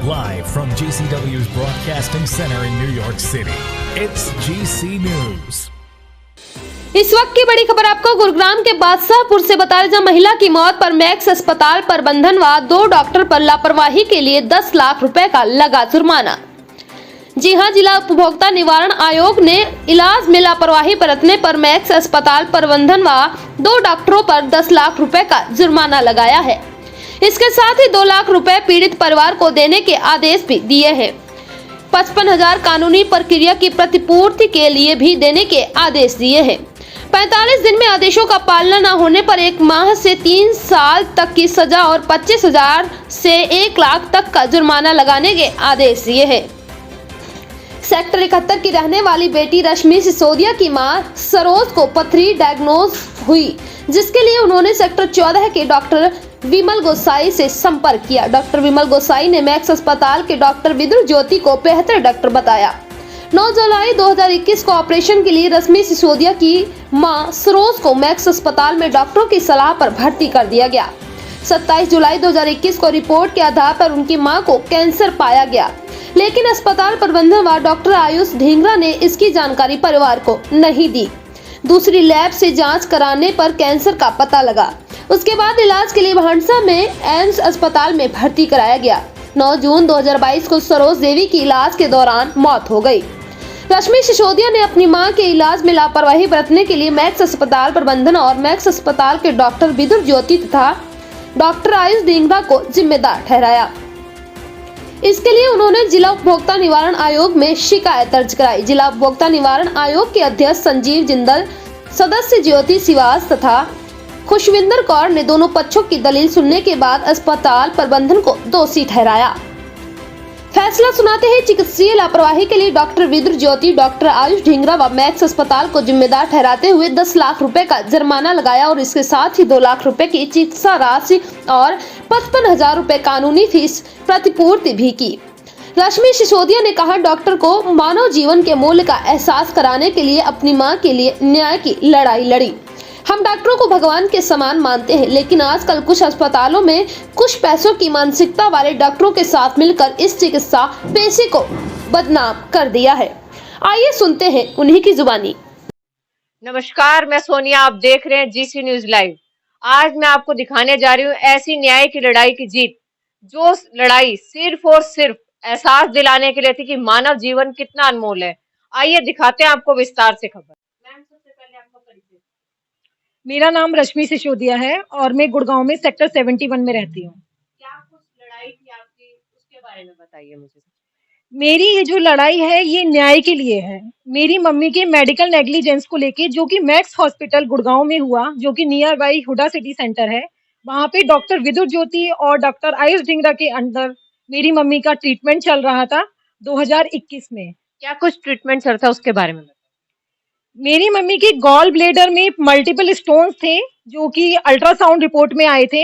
Live from GCW's Broadcasting Center in New York City, it's GC News. इस वक्त की बड़ी खबर आपको गुरुग्राम के बादशाहपुर से बता रहे, जहां महिला की मौत पर मैक्स अस्पताल प्रबंधन व 2 डॉक्टर पर लापरवाही के लिए 10 लाख रुपए का लगा जुर्माना। जी हां, जिला उपभोक्ता निवारण आयोग ने इलाज में लापरवाही बरतने पर मैक्स अस्पताल प्रबंधन व 2 डॉक्टरों पर 10 लाख रुपए का जुर्माना लगाया है। इसके साथ ही 2 लाख रुपए पीड़ित परिवार को देने के आदेश भी दिए हैं। 55,000 कानूनी प्रक्रिया की प्रतिपूर्ति के लिए भी देने के आदेश दिए हैं। 45 दिन में आदेशों का पालना न होने पर 1 माह से 3 साल तक की सजा और 25,000 से 1 लाख तक का जुर्माना लगाने के आदेश दिए हैं। सेक्टर 71 की रहने वाली बेटी रश्मि सिसोदिया की मां सरोज को पथरी डायग्नोज हुई, जिसके लिए उन्होंने सेक्टर 14 के डॉक्टर विमल गोसाई से संपर्क किया। डॉक्टर विमल गोसाई ने मैक्स अस्पताल के डॉक्टर विदुर ज्योति को बेहतर डॉक्टर बताया। 9 जुलाई 2021 को ऑपरेशन के लिए रश्मि सिसोदिया की मां सरोज को मैक्स अस्पताल में डॉक्टरों की सलाह पर भर्ती कर दिया गया। 27 जुलाई 2021 को रिपोर्ट के आधार पर उनकी मां को कैंसर पाया गया, लेकिन अस्पताल प्रबंधन व डॉक्टर आयुष ढींगरा ने इसकी जानकारी परिवार को नहीं दी। दूसरी लैब से जांच कराने पर कैंसर का पता लगा। उसके बाद इलाज के लिए भंडसा में एम्स अस्पताल में भर्ती कराया गया। 9 जून 2022 को सरोज देवी की इलाज के दौरान मौत हो गई। रश्मि सिसोदिया ने अपनी मां के इलाज में लापरवाही बरतने के लिए मैक्स अस्पताल प्रबंधन और मैक्स अस्पताल के डॉक्टर विदुर ज्योति तथा डॉक्टर आयुष ढींगरा को जिम्मेदार ठहराया। इसके लिए उन्होंने जिला उपभोक्ता निवारण आयोग में शिकायत दर्ज कराई। जिला उपभोक्ता निवारण आयोग के अध्यक्ष संजीव जिंदल, सदस्य ज्योति सिवास तथा खुशविंदर कौर ने दोनों पक्षों की दलील सुनने के बाद अस्पताल प्रबंधन को दोषी ठहराया। फैसला सुनाते हैं चिकित्सीय लापरवाही के लिए डॉक्टर विदुर ज्योति, डॉक्टर आयुष ढींगरा व मैक्स अस्पताल को जिम्मेदार ठहराते हुए 10 लाख रुपए का जुर्माना लगाया और इसके साथ ही 2 लाख रुपए की चिकित्सा राशि और 55,000 रुपए कानूनी फीस प्रतिपूर्ति भी की। रश्मि सिसोदिया ने कहा, डॉक्टर को मानव जीवन के मूल्य का एहसास कराने के लिए अपनी मां के लिए न्याय की लड़ाई लड़ी। हम डॉक्टरों को भगवान के समान मानते हैं, लेकिन आजकल कुछ अस्पतालों में कुछ पैसों की मानसिकता वाले डॉक्टरों के साथ मिलकर इस चिकित्सा पेशे को बदनाम कर दिया है। आइए सुनते हैं उन्हीं की जुबानी। नमस्कार, मैं सोनिया, आप देख रहे हैं जीसी न्यूज लाइव। आज मैं आपको दिखाने जा रही हूँ ऐसी न्याय की लड़ाई की जीत, जो लड़ाई सिर्फ और सिर्फ एहसास दिलाने के लिए थी कि मानव जीवन कितना अनमोल है। आइए दिखाते हैं आपको विस्तार से खबर। मैम, सबसे पहले आपका परिचय। मेरा नाम रश्मि सिसोदिया है और मैं गुड़गांव में सेक्टर 71 में रहती हूँ। क्या कुछ लड़ाई थी आपकी, उसके बारे में बताइए मुझे। मेरी ये जो लड़ाई है ये न्याय के लिए है। मेरी मम्मी के मेडिकल नेग्लिजेंस को लेके, जो कि मैक्स हॉस्पिटल गुड़गांव में हुआ, जो कि nearby Huda City Centre है, वहाँ पे डॉक्टर विदुर ज्योति और डॉक्टर आयुष ढींगरा के अंदर मेरी मम्मी का ट्रीटमेंट चल रहा था 2021 में। क्या कुछ ट्रीटमेंट चल था उसके बारे में बताइए। मेरी मम्मी के गॉल ब्लेडर में मल्टीपल स्टोन्स थे, जो कि अल्ट्रासाउंड रिपोर्ट में आए थे,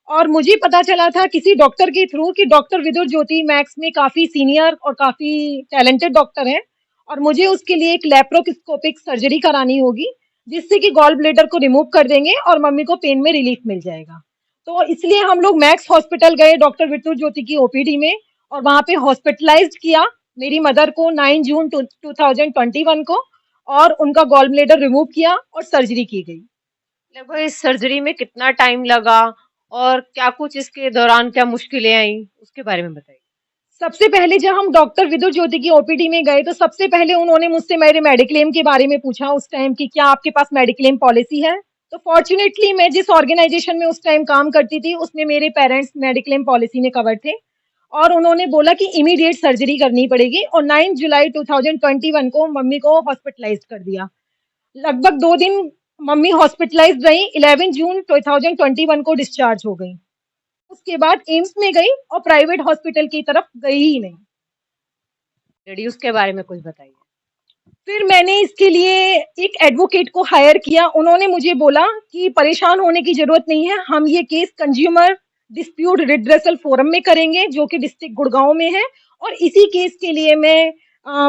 और मुझे पता चला था किसी डॉक्टर के थ्रू कि डॉक्टर विदुर ज्योति मैक्स में काफी सीनियर और काफी टैलेंटेड डॉक्टर हैं, और मुझे उसके लिए एक लैप्रोस्कोपिक सर्जरी करानी होगी, जिससे कि गॉल ब्लेडर को रिमूव कर देंगे और मम्मी को पेन में रिलीफ मिल जाएगा। तो इसलिए हम लोग मैक्स हॉस्पिटल गए डॉक्टर विदुर ज्योति की ओपीडी में, और वहां पे हॉस्पिटलाइज्ड किया मेरी मदर को 9 जून 2021 को, और उनका गॉल ब्लेडर रिमूव किया और सर्जरी की गई। लगभग इस सर्जरी में कितना टाइम लगा और क्या कुछ इसके दौरान क्या मुश्किलें आई, उसके बारे में बताइए। सबसे पहले जब हम डॉक्टर विदुर ज्योति की ओपीडी में गए तो सबसे पहले उन्होंने मुझसे मेरे मेडिक्लेम के बारे में पूछा उस टाइम कि क्या आपके पास मेडिक्लेम पॉलिसी है। तो फॉर्चुनेटली मैं जिस ऑर्गेनाइजेशन में उस टाइम काम करती थी उसमें मेरे पेरेंट्स मेडिक्लेम पॉलिसी में कवर थे, और उन्होंने बोला कि इमीडिएट सर्जरी करनी पड़ेगी, और 9 जुलाई 2021 को मम्मी को हॉस्पिटलाइज्ड कर दिया। लगभग 2 दिन मम्मी हॉस्पिटलाइज्ड रही। 11 जून 2021 को डिस्चार्ज हो गई। उसके बाद एम्स में गई और प्राइवेट हॉस्पिटल की तरफ गई ही नहीं। उसके बारे में कुछ बताइए। फिर मैंने इसके लिए एक एडवोकेट को हायर किया। उन्होंने मुझे बोला कि परेशान होने की जरूरत नहीं है, हम ये case consumer dispute redressal forum में करेंगे, जो कि डिस्ट्रिक्ट गुड़गांव में है, और इसी केस के लिए मैं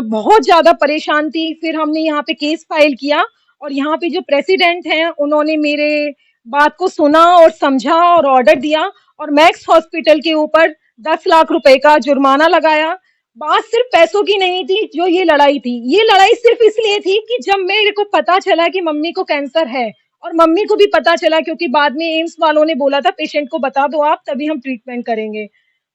बहुत ज्यादा परेशान थी। फिर हमने यहाँ पे केस फाइल किया, और यहाँ पे जो प्रेसिडेंट हैं उन्होंने मेरे बात को सुना और समझा और ऑर्डर दिया, और मैक्स हॉस्पिटल के ऊपर 10 लाख रुपए का जुर्माना लगाया। बात सिर्फ पैसों की नहीं थी, जो ये लड़ाई सिर्फ इसलिए थी कि जब मेरे को पता चला कि मम्मी को कैंसर है, और मम्मी को भी पता चला क्योंकि बाद में एम्स वालों ने बोला था पेशेंट को बता दो आप, तभी हम ट्रीटमेंट करेंगे।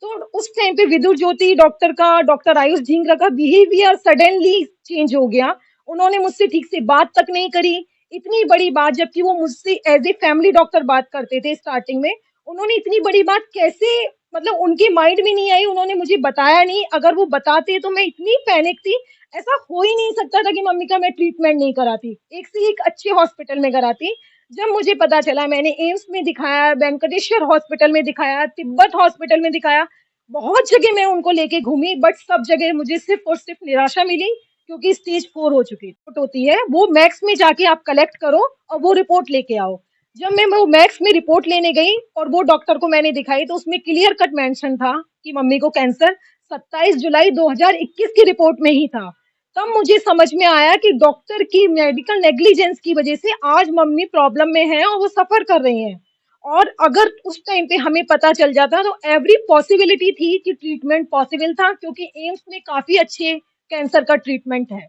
तो उस टाइम पे विदुर ज्योति डॉक्टर आयुष ढींगरा का बिहेवियर सडनली चेंज हो गया। उन्होंने मुझसे ठीक से बात तक नहीं करी। इतनी बड़ी बात, जबकि वो मुझसे एज ए फैमिली डॉक्टर बात करते थे स्टार्टिंग में, उन्होंने इतनी बड़ी बात कैसे, मतलब उनके माइंड में नहीं आई, उन्होंने मुझे बताया नहीं। अगर वो बताते तो मैं इतनी पैनिक थी, ऐसा हो ही नहीं सकता था कि मम्मी का मैं ट्रीटमेंट नहीं कराती, एक से एक अच्छे हॉस्पिटल में कराती। जब मुझे पता चला, मैंने एम्स में दिखाया, वेंकटेश्वर हॉस्पिटल में दिखाया, तिब्बत हॉस्पिटल में दिखाया, बहुत जगह मैं उनको लेके घूमी, बट सब जगह मुझे सिर्फ और सिर्फ निराशा मिली, क्योंकि स्टेज 4 हो चुकी रिपोर्ट होती है, वो मैक्स में जाके आप कलेक्ट करो और वो रिपोर्ट लेके आओ। जब मैं वो मैक्स में रिपोर्ट लेने गई और वो डॉक्टर को मैंने दिखाई, तो उसमें क्लियर कट मेंशन था कि मम्मी को कैंसर 27 जुलाई 2021 की रिपोर्ट में ही था। तब मुझे समझ में आया कि डॉक्टर की मेडिकल नेग्लिजेंस की वजह से आज मम्मी प्रॉब्लम में है और वो सफर कर रही हैं। और अगर उस टाइम पे हमें पता चल जाता तो एवरी पॉसिबिलिटी थी कि ट्रीटमेंट पॉसिबल था, क्योंकि एम्स में काफी अच्छे कैंसर का ट्रीटमेंट है।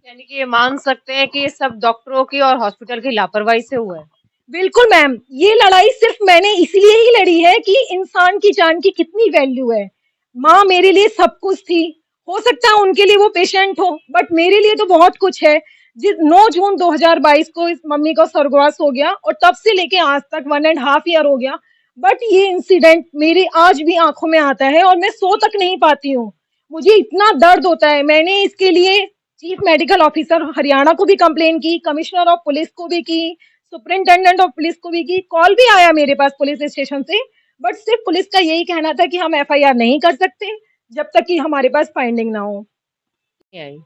यानी कि ये मान सकते हैं कि ये सब डॉक्टरों की और हॉस्पिटल की लापरवाही से हुआ है। बिल्कुल मैम, ये लड़ाई सिर्फ मैंने इसलिए ही लड़ी है कि इंसान की जान की कितनी वैल्यू है। माँ मेरे लिए सब कुछ थी, हो सकता है उनके लिए वो पेशेंट हो, बट मेरे लिए तो बहुत कुछ है। जिस 9 जून 2022 को इस मम्मी का स्वर्गवास हो गया और तब से लेके आज तक 1.5 ईयर हो गया। बट ये इंसिडेंट मेरी आज भी आंखों में आता है और मैं सो तक नहीं पाती हूँ। मुझे इतना दर्द होता है। मैंने इसके लिए चीफ मेडिकल ऑफिसर हरियाणा को भी कंप्लेन की, कमिश्नर ऑफ पुलिस को भी की, सुपरिंटेंडेंट ऑफ पुलिस को भी की, कॉल भी आया मेरे पास पुलिस स्टेशन से, बट सिर्फ पुलिस का यही कहना था कि हम एफआईआर नहीं कर सकते जब तक कि हमारे पास फाइंडिंग ना हो। यही।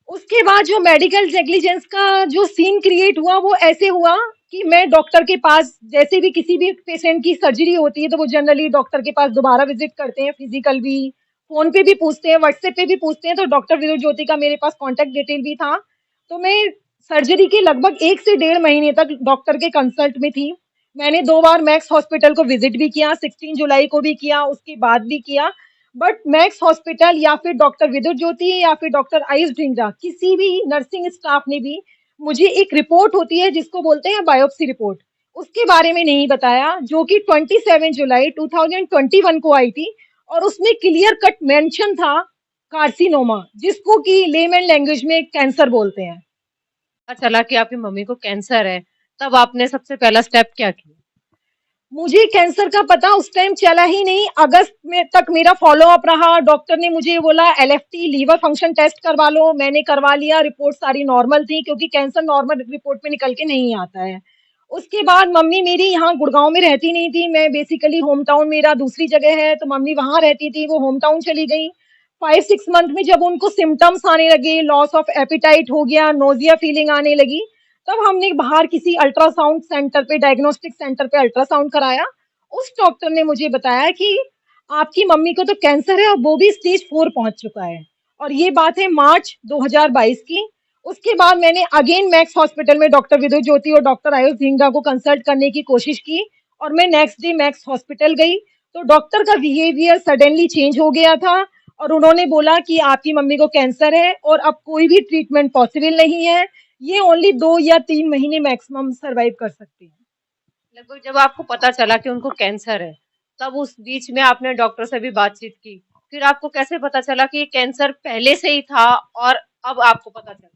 उसके बाद जो मेडिकल नेग्लिजेंस का जो सीन क्रिएट हुआ, वो ऐसे हुआ कि मैं डॉक्टर के पास, जैसे भी किसी भी पेशेंट की सर्जरी होती है तो वो जनरली डॉक्टर के पास दोबारा विजिट करते हैं, फिजिकल भी, फोन पे भी पूछते हैं, व्हाट्सएप पे भी पूछते हैं। तो डॉक्टर विदुर ज्योति का मेरे पास कॉन्टेक्ट डिटेल भी था। तो मैं सर्जरी के लगभग 1 से 1.5 महीने तक डॉक्टर के कंसल्ट में थी। मैंने 2 बार मैक्स हॉस्पिटल को विजिट भी किया, 16 जुलाई को भी किया, उसके बाद भी किया। बट मैक्स हॉस्पिटल या फिर डॉक्टर विदुर ज्योति या फिर डॉक्टर आयुष ढींगरा, किसी भी नर्सिंग स्टाफ ने भी मुझे एक रिपोर्ट होती है जिसको बोलते हैं बायोप्सी रिपोर्ट, उसके बारे में नहीं बताया, जो कि 27 जुलाई 2021 को आई थी। और उसमें क्लियर कट मेंशन था कार्सिनोमा, जिसको कि लेमन लैंग्वेज में कैंसर बोलते हैं। पता चला कि आपकी मम्मी को कैंसर है, तब आपने सबसे पहला स्टेप क्या किया? मुझे कैंसर का पता उस टाइम चला ही नहीं। अगस्त में तक मेरा फॉलो अप रहा। डॉक्टर ने मुझे बोला एलएफटी लीवर फंक्शन टेस्ट करवा लो, मैंने करवा लिया, रिपोर्ट सारी नॉर्मल थी, क्योंकि कैंसर नॉर्मल रिपोर्ट में निकल के नहीं आता है। उसके बाद मम्मी मेरी यहाँ गुड़गांव में रहती नहीं थी, मैं बेसिकली होम टाउन मेरा दूसरी जगह है, तो मम्मी वहां रहती थी, वो होम टाउन चली गई। 5-6 मंथ में जब उनको सिम्टम्स आने लगे, लॉस ऑफ एपिटाइट हो गया, नोजिया फीलिंग आने लगी, तब हमने बाहर किसी अल्ट्रासाउंड सेंटर पे, डायग्नोस्टिक सेंटर पे अल्ट्रासाउंड कराया। उस डॉक्टर ने मुझे बताया कि आपकी मम्मी को तो कैंसर है और वो भी स्टेज 4 पहुंच चुका है। और ये बात है मार्च 2022 की। उसके बाद मैंने अगेन मैक्स हॉस्पिटल में डॉक्टर विदुर ज्योति और डॉक्टर आयुष ढींगरा को कंसल्ट करने की कोशिश की, और मैं नेक्स्ट डे मैक्स हॉस्पिटल गई तो डॉक्टर का बिहेवियर सडनली चेंज हो गया था। और उन्होंने बोला कि आपकी मम्मी को कैंसर है और अब कोई भी ट्रीटमेंट पॉसिबल नहीं है, ये ओनली 2 या 3 महीने मैक्सिमम सरवाइव कर सकती है। लगभग जब आपको पता चला कि उनको कैंसर है, तब उस बीच में आपने डॉक्टर से भी बातचीत की, फिर आपको कैसे पता चला कि ये कैंसर पहले से ही था और अब आपको पता चला?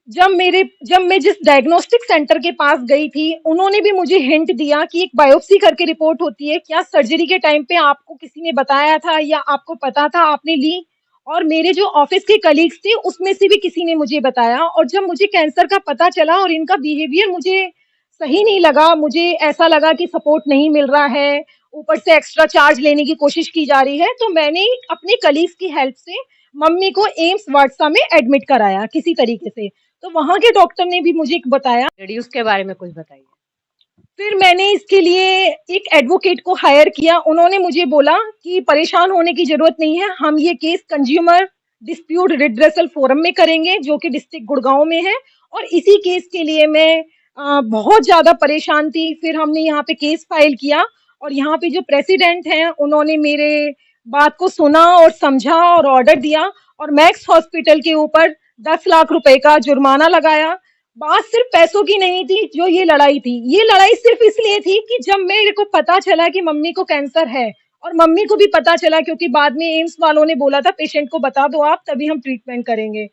जब मैं जिस डायग्नोस्टिक सेंटर के पास गई थी, उन्होंने भी मुझे हिंट दिया कि एक बायोप्सी करके रिपोर्ट होती है, क्या सर्जरी के टाइम पे आपको किसी ने बताया था या आपको पता था, आपने ली? और मेरे जो ऑफिस के कलीग्स थे उसमें से भी किसी ने मुझे बताया। और जब मुझे कैंसर का पता चला और इनका बिहेवियर मुझे सही नहीं लगा, मुझे ऐसा लगा कि सपोर्ट नहीं मिल रहा है, ऊपर से एक्स्ट्रा चार्ज लेने की कोशिश की जा रही है, तो मैंने अपने कलीग्स की हेल्प से मम्मी को एम्स वाटसा में एडमिट कराया किसी तरीके से। तो वहां के डॉक्टर ने भी मुझे बताया। उसके बारे में कुछ बताइए। फिर मैंने इसके लिए एक एडवोकेट को हायर किया। उन्होंने मुझे बोला कि परेशान होने की जरूरत नहीं है, हम ये case consumer dispute redressal forum में करेंगे, जो कि डिस्ट्रिक्ट गुड़गांव में है। और इसी केस के लिए मैं बहुत ज्यादा परेशान थी। फिर हमने यहाँ पे केस फाइल किया और यहाँ पे जो प्रेसिडेंट हैं उन्होंने मेरे बात को सुना और समझा और ऑर्डर दिया और मैक्स हॉस्पिटल के ऊपर 10 लाख रुपए का जुर्माना लगाया। बात सिर्फ पैसों की नहीं थी, जो ये लड़ाई सिर्फ इसलिए थी कि जब मेरे को पता चला कि मम्मी को कैंसर है और मम्मी को भी पता चला, क्योंकि बाद में एम्स वालों ने बोला था पेशेंट को बता दो आप, तभी हम ट्रीटमेंट करेंगे।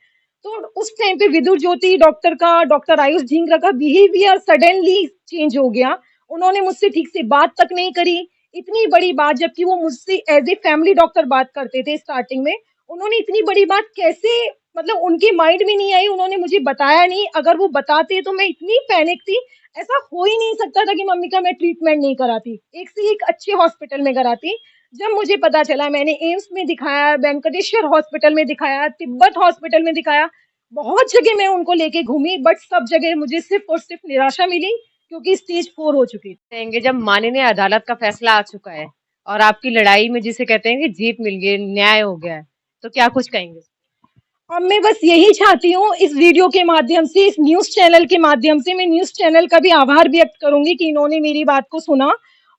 तो उस टाइम पे विदुर ज्योति डॉक्टर का, डॉक्टर आयुष ढींगरा का बिहेवियर सडनली चेंज हो गया। उन्होंने मुझसे ठीक से बात तक नहीं करी। इतनी बड़ी बात, जबकि वो मुझसे एज ए फैमिली डॉक्टर बात करते थे स्टार्टिंग में, उन्होंने इतनी बड़ी बात कैसे, मतलब उनके माइंड में नहीं आई, उन्होंने मुझे बताया नहीं। अगर वो बताते तो मैं इतनी पैनिक थी, ऐसा हो ही नहीं सकता था कि मम्मी का मैं ट्रीटमेंट नहीं कराती, एक से एक अच्छे हॉस्पिटल में कराती। जब मुझे पता चला, मैंने एम्स में दिखाया, वेंकटेश्वर हॉस्पिटल में दिखाया, तिब्बत हॉस्पिटल में दिखाया, बहुत जगह मैं उनको लेके घूमी, बट सब जगह मुझे सिर्फ और सिर्फ निराशा मिली, क्योंकि स्टेज 4 हो चुकी थी। कहेंगे जब माननीय अदालत का फैसला आ चुका है और आपकी लड़ाई में जिसे कहते हैं कि जीत मिल गई, न्याय हो गया है, तो क्या कुछ कहेंगे? अब मैं बस यही चाहती हूँ, इस वीडियो के माध्यम से, इस न्यूज चैनल के माध्यम से, मैं न्यूज चैनल का भी आभार व्यक्त करूंगी कि इन्होंने मेरी बात को सुना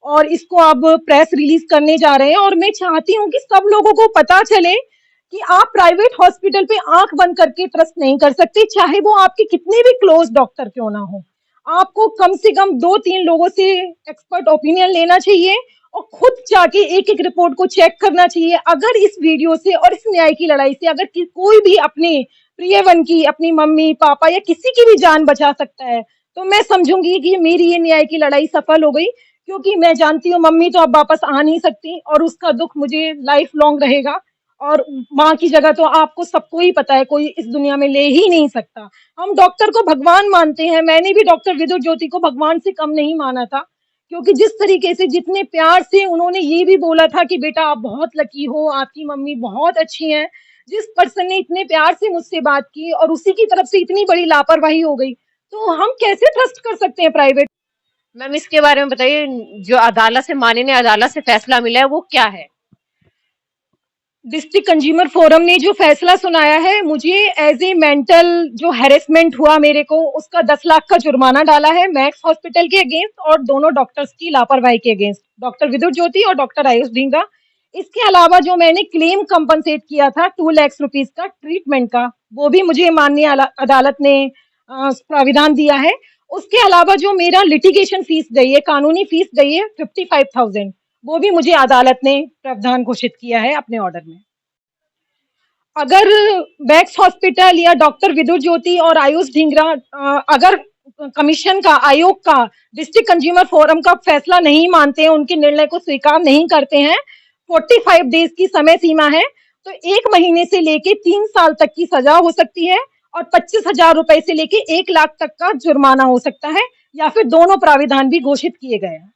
और इसको अब प्रेस रिलीज करने जा रहे हैं। और मैं चाहती हूँ कि सब लोगों को पता चले कि आप प्राइवेट हॉस्पिटल पे आंख बंद करके ट्रस्ट नहीं कर सकते, चाहे वो आपके कितने भी क्लोज डॉक्टर क्यों ना हो। आपको कम से कम 2-3 लोगों से एक्सपर्ट ओपिनियन लेना चाहिए और खुद जाके एक एक रिपोर्ट को चेक करना चाहिए। अगर इस वीडियो से और इस न्याय की लड़ाई से अगर कोई भी अपने प्रियवन की, अपनी मम्मी पापा या किसी की भी जान बचा सकता है, तो मैं समझूंगी कि मेरी ये न्याय की लड़ाई सफल हो गई। क्योंकि मैं जानती हूँ मम्मी तो अब वापस आ नहीं सकती और उसका दुख मुझे लाइफ लॉन्ग रहेगा। और माँ की जगह तो आपको सबको ही पता है, कोई इस दुनिया में ले ही नहीं सकता। हम डॉक्टर को भगवान मानते हैं, मैंने भी डॉक्टर विदुर ज्योति को भगवान से कम नहीं माना था, क्योंकि जिस तरीके से, जितने प्यार से उन्होंने ये भी बोला था कि बेटा आप बहुत लकी हो, आपकी मम्मी बहुत अच्छी हैं। जिस पर्सन ने इतने प्यार से मुझसे बात की और उसी की तरफ से इतनी बड़ी लापरवाही हो गई, तो हम कैसे ट्रस्ट कर सकते हैं प्राइवेट? मैम इसके बारे में बताइए, जो अदालत से, माननीय अदालत से फैसला मिला है वो क्या है? डिस्ट्रिक्ट कंज्यूमर फोरम ने जो फैसला सुनाया है, मुझे एज ए मेंटल जो हैरेसमेंट हुआ मेरे को, उसका 10 लाख का जुर्माना डाला है मैक्स हॉस्पिटल के अगेंस्ट और दोनों डॉक्टर्स की लापरवाही के अगेंस्ट, डॉक्टर विदुर ज्योति और डॉक्टर आयुष ढींगरा। इसके अलावा जो मैंने क्लेम कंपनसेट किया था 2 लाख रुपीस का ट्रीटमेंट का, वो भी मुझे माननीय अदालत ने प्राविधान दिया है। उसके अलावा जो मेरा लिटिगेशन फीस गई है, कानूनी फीस गई है 55,000, वो भी मुझे अदालत ने प्रावधान घोषित किया है अपने ऑर्डर में। अगर मैक्स हॉस्पिटल या डॉक्टर विदुर ज्योति और आयुष ढींगरा अगर कमीशन का, आयोग का, डिस्ट्रिक्ट कंज्यूमर फोरम का फैसला नहीं मानते हैं, उनके निर्णय को स्वीकार नहीं करते हैं, 45 डेज की समय सीमा है, तो 1 महीने से लेके 3 साल तक की सजा हो सकती है और 25,000 रुपए से लेके 1 लाख तक का जुर्माना हो सकता है, या फिर दोनों प्राविधान भी घोषित किए गए हैं।